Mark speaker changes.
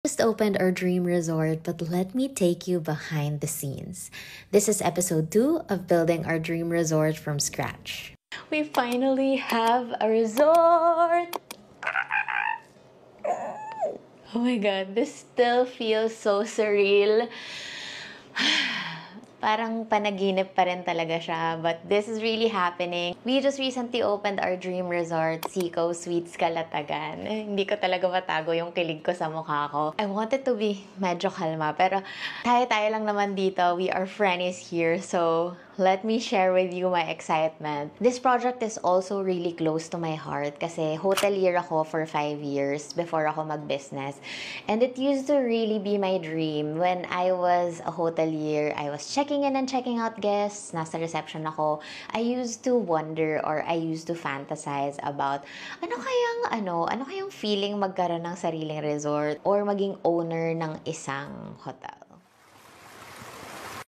Speaker 1: Just opened our dream resort, but let me take you behind the scenes. This is episode 2 of building our dream resort from scratch. We finally have a resort! Oh my god, this still feels so surreal. Parang panaginip pa rin talaga siya, but this is really happening. We just recently opened our dream resort, Seco Suites Calatagan. Hindi ko talaga matago yung kilig ko sa mukha ko. I wanted to be medyo kalma, pero tayo lang naman dito. We are friends here, so let me share with you my excitement. This project is also really close to my heart kasi hotelier ako for 5 years before ako mag-business. And it used to really be my dream. When I was a hotelier, I was checking in and checking out guests. Nasa reception ako. I used to wonder or I used to fantasize about ano kayang feeling magkaroon ng sariling resort or maging owner ng isang hotel.